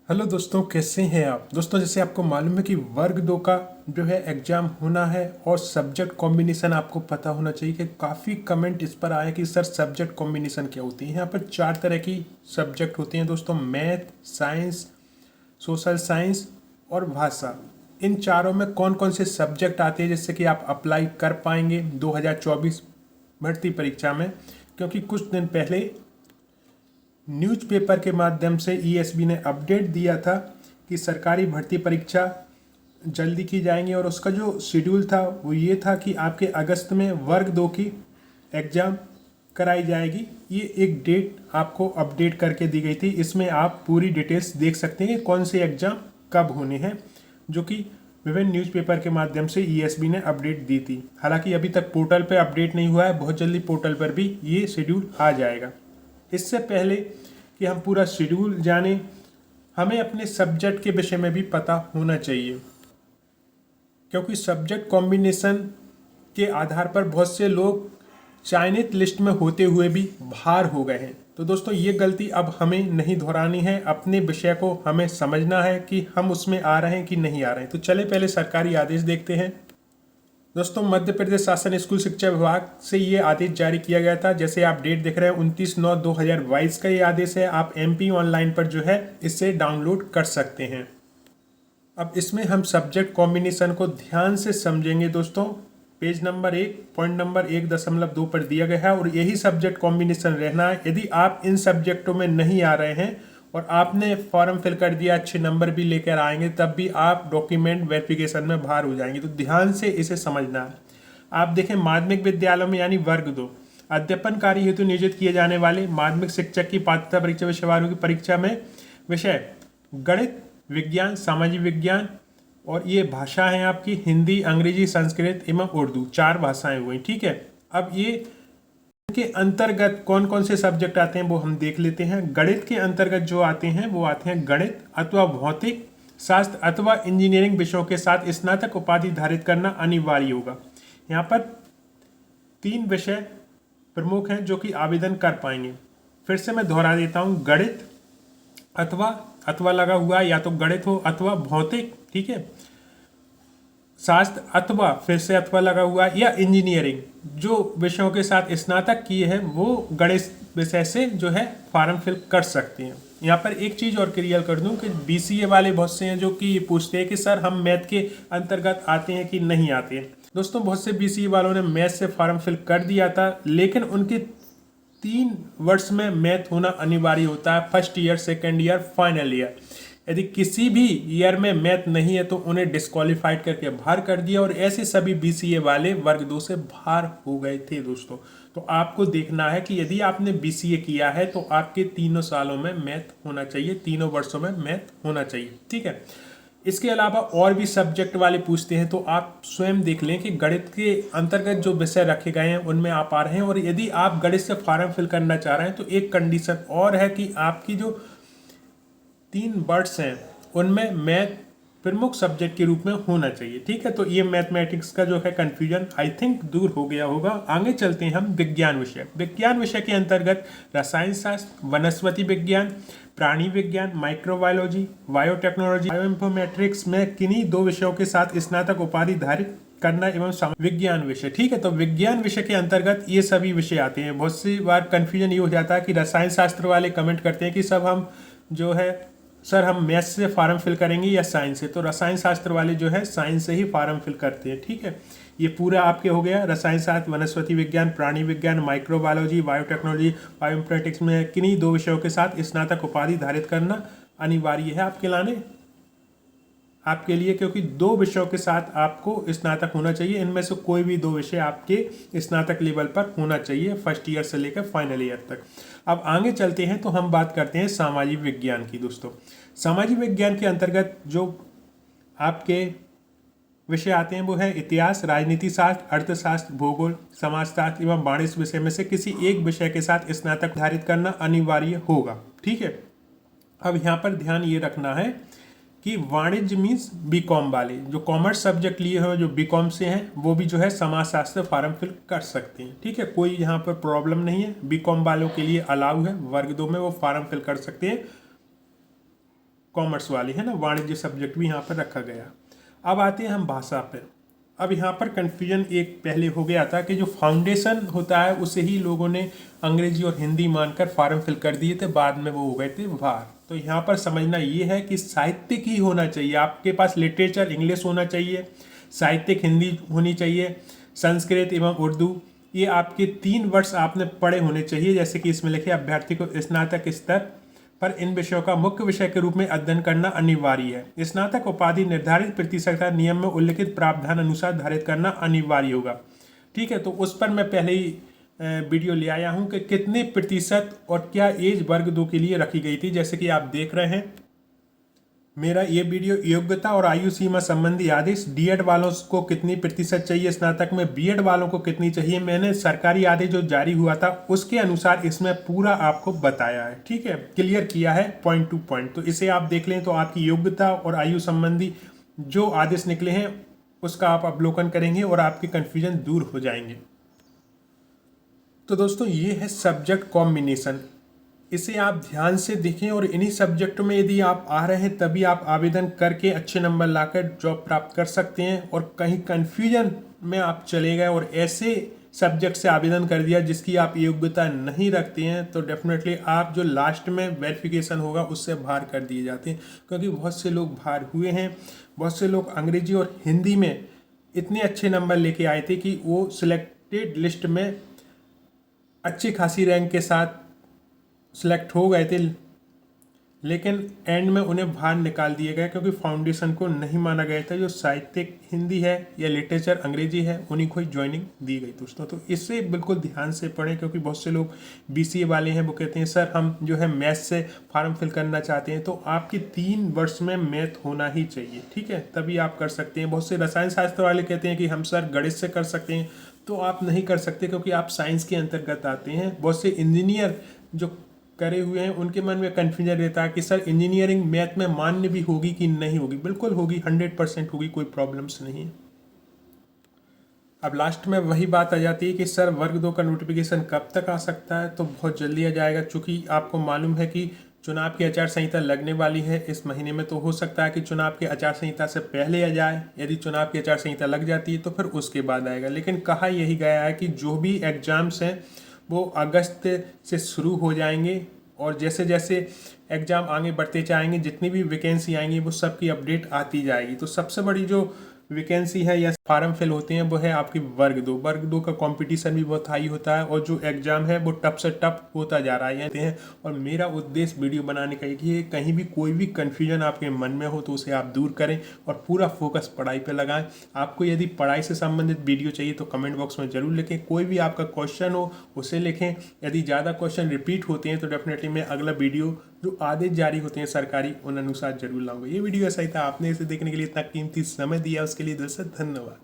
Hello दोस्तों, कैसे हैं आप दोस्तों। जैसे आपको मालूम है कि वर्ग 2 का जो है एग्ज़ाम होना है और सब्जेक्ट कॉम्बिनेशन आपको पता होना चाहिए कि काफ़ी कमेंट इस पर आए कि सर सब्जेक्ट कॉम्बिनेशन क्या होती है। यहाँ पर 4 तरह की सब्जेक्ट होती हैं दोस्तों, मैथ, साइंस, सोशल साइंस और भाषा। इन चारों में कौन कौन से सब्जेक्ट आते हैं जिससे कि आप अप्लाई कर पाएंगे 2024 भर्ती परीक्षा में। क्योंकि कुछ दिन पहले न्यूज़पेपर के माध्यम से ईएसबी ने अपडेट दिया था कि सरकारी भर्ती परीक्षा जल्दी की जाएंगी और उसका जो शेड्यूल था वो ये था कि आपके अगस्त में वर्ग 2 की एग्ज़ाम कराई जाएगी। ये एक डेट आपको अपडेट करके दी गई थी। इसमें आप पूरी डिटेल्स देख सकते हैं कि कौन से एग्ज़ाम कब होने हैं, जो कि विभिन्न न्यूज़पेपर के माध्यम से ईएसबी ने अपडेट दी थी। हालांकि अभी तक पोर्टल पर अपडेट नहीं हुआ है, बहुत जल्दी पोर्टल पर भी ये शेड्यूल आ जाएगा। इससे पहले कि हम पूरा शेड्यूल जानें, हमें अपने सब्जेक्ट के विषय में भी पता होना चाहिए, क्योंकि सब्जेक्ट कॉम्बिनेशन के आधार पर बहुत से लोग चयनित लिस्ट में होते हुए भी बाहर हो गए हैं। तो दोस्तों, ये गलती अब हमें नहीं दोहरानी है। अपने विषय को हमें समझना है कि हम उसमें आ रहे हैं कि नहीं आ रहे हैं। तो चले पहले सरकारी आदेश देखते हैं। दोस्तों, मध्य प्रदेश शासन स्कूल शिक्षा विभाग से ये आदेश जारी किया गया था। जैसे आप डेट देख रहे हैं 29/9/2022 का ये आदेश है। आप MP ऑनलाइन पर जो है इसे डाउनलोड कर सकते हैं। अब इसमें हम सब्जेक्ट कॉम्बिनेशन को ध्यान से समझेंगे दोस्तों। पेज नंबर 1 पॉइंट नंबर 1.2 पर दिया गया है और यही सब्जेक्ट कॉम्बिनेशन रहना है। यदि आप इन सब्जेक्टों में नहीं आ रहे हैं और आपने फॉर्म फिल कर दिया, अच्छे नंबर भी लेकर आएंगे, तब भी आप डॉक्यूमेंट वेरिफिकेशन में बाहर हो जाएंगे। तो ध्यान से इसे समझना है। आप देखें, माध्यमिक विद्यालयों में यानी वर्ग 2 अध्यापन कार्य हेतु नियोजित किए जाने वाले माध्यमिक शिक्षक की पात्रता परीक्षा विषयवारों की परीक्षा में विषय गणित, विज्ञान, सामाजिक विज्ञान और ये भाषा है आपकी हिंदी, अंग्रेजी, संस्कृत एवं उर्दू, 4 भाषाएं हुई। ठीक है। अब ये के अंतर्गत कौन कौन से सब्जेक्ट आते हैं वो हम देख लेते हैं। गणित के अंतर्गत जो आते हैं वो आते हैं गणित अथवा भौतिक शास्त्र अथवा इंजीनियरिंग विषयों के साथ स्नातक उपाधि धारित करना अनिवार्य होगा। यहाँ पर 3 विषय प्रमुख हैं जो कि आवेदन कर पाएंगे। फिर से मैं दोहरा देता हूँ, गणित अथवा लगा हुआ, या तो गणित हो अथवा भौतिक, ठीक है, शास्त्र अथवा फिर से अथवा लगा हुआ, या इंजीनियरिंग जो विषयों के साथ स्नातक किए हैं वो गणित विषय से जो है फॉर्म फिल कर सकते हैं। यहाँ पर एक चीज़ और क्लियर कर दूं कि BCA वाले बहुत से हैं जो कि पूछते हैं कि सर हम मैथ के अंतर्गत आते हैं कि नहीं आते हैं। दोस्तों, बहुत से BCA वालों ने मैथ से फॉर्म फिल कर दिया था, लेकिन उनके 3 वर्ष में मैथ होना अनिवार्य होता है, first year, second year, final year. यदि किसी भी ईयर में मैथ नहीं है तो उन्हें डिस्क्वालीफाइड करके बाहर कर दिया और ऐसे सभी BCA वाले वर्ग 2 से बाहर हो गए थे दोस्तों। तो आपको देखना है कि यदि आपने BCA किया है तो आपके 3 सालों में मैथ होना चाहिए, 3 वर्षों में मैथ होना चाहिए। ठीक है। इसके अलावा और भी सब्जेक्ट वाले पूछते हैं तो आप स्वयं देख लें कि गणित के अंतर्गत जो विषय रखे गए हैं उनमें आप आ रहे हैं। और यदि आप गणित से फॉर्म फिल करना चाह रहे हैं तो एक कंडीशन और है कि आपकी जो 3 वर्ड्स हैं उनमें मैथ प्रमुख सब्जेक्ट के रूप में होना चाहिए। ठीक है। तो ये मैथमेटिक्स का जो है कंफ्यूजन आई थिंक दूर हो गया होगा। आगे चलते हैं हम विज्ञान विषय। विज्ञान विषय के अंतर्गत रसायन शास्त्र, वनस्पति विज्ञान, प्राणी विज्ञान, माइक्रोबायोलॉजी, बायोटेक्नोलॉजी, बायोइन्फॉर्मेटिक्स में किन्हीं 2 विषयों के साथ स्नातक उपाधि धारित करना एवं विज्ञान विषय। ठीक है। तो विज्ञान विषय के अंतर्गत ये सभी विषय आते हैं। बहुत सी बार कंफ्यूजन ये हो जाता है कि रसायन शास्त्र वाले कमेंट करते हैं कि सब हम जो है सर हम मैथ्स से फॉर्म फिल करेंगे या साइंस से। तो रसायन शास्त्र वाले जो है साइंस से ही फॉर्म फिल करते हैं। ठीक है। ये पूरा आपके हो गया रसायन शास्त्र, वनस्पति विज्ञान, प्राणी विज्ञान, माइक्रोबायोलॉजी, बायोटेक्नोलॉजी, बायोइन्फॉर्मेटिक्स में किन्हीं 2 विषयों के साथ स्नातक उपाधि धारित करना अनिवार्य है आपके लिए, क्योंकि 2 विषयों के साथ आपको स्नातक होना चाहिए। इनमें से कोई भी 2 विषय आपके स्नातक लेवल पर होना चाहिए, फर्स्ट ईयर से लेकर फाइनल ईयर तक। अब आगे चलते हैं तो हम बात करते हैं सामाजिक विज्ञान की। दोस्तों, सामाजिक विज्ञान के अंतर्गत जो आपके विषय आते हैं वो है इतिहास, राजनीति शास्त्र, अर्थशास्त्र, भूगोल, समाजशास्त्र एवं वाणिज्य विषय में से किसी एक विषय के साथ स्नातक धारित करना अनिवार्य होगा। ठीक है। अब यहाँ पर ध्यान ये रखना है कि वाणिज्य मीन्स BCom वाले जो कॉमर्स सब्जेक्ट लिए हो, जो BCom से हैं, वो भी जो है समाजशास्त्र फॉर्म फिल कर सकते हैं। ठीक है। कोई यहाँ पर प्रॉब्लम नहीं है। BCom वालों के लिए अलाउ है, वर्ग 2 में वो फॉर्म फिल कर सकते हैं। कॉमर्स वाली है ना, वाणिज्य सब्जेक्ट भी यहाँ पर रखा गया। अब आते हैं हम भाषा पर। अब यहाँ पर कन्फ्यूजन एक पहले हो गया था कि जो फाउंडेशन होता है उसे ही लोगों ने अंग्रेजी और हिंदी मानकर फॉर्म फिल कर दिए थे, बाद में वो हो गए थे बाहर। तो यहाँ पर समझना ये है कि साहित्यिक ही होना चाहिए, आपके पास लिटरेचर इंग्लिश होना चाहिए, साहित्यिक हिंदी होनी चाहिए, संस्कृत एवं उर्दू, ये आपके 3 वर्ष आपने पढ़े होने चाहिए। जैसे कि इसमें लिखे अभ्यर्थी को स्नातक स्तर पर इन विषयों का मुख्य विषय के रूप में अध्ययन करना अनिवार्य है। स्नातक उपाधि निर्धारित प्रतिशतता नियम में उल्लिखित प्रावधान अनुसार धारित करना अनिवार्य होगा। ठीक है, तो उस पर मैं पहले ही वीडियो ले आया हूं कि कितने प्रतिशत और क्या एज वर्ग 2 के लिए रखी गई थी। जैसे कि आप देख रहे हैं मेरा ये वीडियो योग्यता और आयु सीमा संबंधी आदेश, डीएड वालों को कितनी प्रतिशत चाहिए स्नातक में, बीएड वालों को कितनी चाहिए, मैंने सरकारी आदेश जो जारी हुआ था उसके अनुसार इसमें पूरा आपको बताया है। ठीक है, क्लियर किया है पॉइंट टू पॉइंट। तो इसे आप देख लें तो आपकी योग्यता और आयु संबंधी जो आदेश निकले हैं उसका आप अवलोकन करेंगे और आपके कन्फ्यूजन दूर हो जाएंगे। तो दोस्तों ये है सब्जेक्ट कॉम्बिनेशन, इसे आप ध्यान से देखें और इन्हीं सब्जेक्ट में यदि आप आ रहे हैं तभी आप आवेदन करके अच्छे नंबर लाकर जॉब प्राप्त कर सकते हैं। और कहीं कन्फ्यूजन में आप चले गए और ऐसे सब्जेक्ट से आवेदन कर दिया जिसकी आप योग्यता नहीं रखते हैं तो डेफिनेटली आप जो लास्ट में वेरिफिकेशन होगा उससे बाहर कर दिए जाते हैं। क्योंकि बहुत से लोग बाहर हुए हैं, बहुत से लोग अंग्रेजी और हिंदी में इतने अच्छे नंबर लेके आए थे कि वो सिलेक्टेड लिस्ट में अच्छी खासी रैंक के साथ सिलेक्ट हो गए थे, लेकिन एंड में उन्हें बाहर निकाल दिए गए क्योंकि फाउंडेशन को नहीं माना गया था। जो साहित्यिक हिंदी है या लिटरेचर अंग्रेजी है उन्हीं को ही ज्वाइनिंग दी गई दोस्तों। तो इससे बिल्कुल ध्यान से पढ़ें क्योंकि बहुत से लोग बीसीए वाले हैं वो कहते हैं सर हम जो है मैथ से फॉर्म फिल करना चाहते हैं, तो आपकी 3 वर्ष में मैथ होना ही चाहिए। ठीक है, तभी आप कर सकते हैं। बहुत से रसायन शास्त्र वाले कहते हैं कि हम सर गणित से कर सकते हैं, तो आप नहीं कर सकते क्योंकि आप साइंस के अंतर्गत आते हैं। बहुत से इंजीनियर जो करे हुए हैं उनके मन में कन्फ्यूजन रहता है कि सर इंजीनियरिंग मैथ में मान्य भी होगी कि नहीं होगी। बिल्कुल होगी, 100% होगी, कोई प्रॉब्लम्स नहीं है। अब लास्ट में वही बात आ जाती है कि सर वर्ग 2 का नोटिफिकेशन कब तक आ सकता है, तो बहुत जल्दी आ जाएगा। चूँकि आपको मालूम है कि चुनाव की आचार संहिता लगने वाली है इस महीने में, तो हो सकता है कि चुनाव की आचार संहिता से पहले आ जाए। यदि चुनाव की आचार संहिता लग जाती है तो फिर उसके बाद आएगा। लेकिन कहा यही गया है कि जो भी एग्जाम्स हैं वो अगस्त से शुरू हो जाएंगे और जैसे जैसे एग्ज़ाम आगे बढ़ते जाएंगे जितनी भी वैकेंसी आएंगी वो सब की अपडेट आती जाएगी। तो सबसे बड़ी जो वैकेंसी है या फॉर्म फिल होते हैं वो है आपकी वर्ग 2। वर्ग 2 का कंपटीशन भी बहुत हाई होता है और जो एग्ज़ाम है वो टफ से टफ होता जा रहा है। और मेरा उद्देश्य वीडियो बनाने का एक ही है, कहीं भी कोई भी कन्फ्यूजन आपके मन में हो तो उसे आप दूर करें और पूरा फोकस पढ़ाई पर लगाएं। आपको यदि पढ़ाई से संबंधित वीडियो चाहिए तो कमेंट बॉक्स में ज़रूर लिखें। कोई भी आपका क्वेश्चन हो उसे लिखें। यदि ज़्यादा क्वेश्चन रिपीट होते हैं तो डेफिनेटली मैं अगला वीडियो जो आदेश जारी होते हैं सरकारी उन अनुसार जरूर लाऊंगा। ये वीडियो ऐसा ही था, आपने इसे देखने के लिए इतना कीमती समय दिया उसके लिए दिल से धन्यवाद।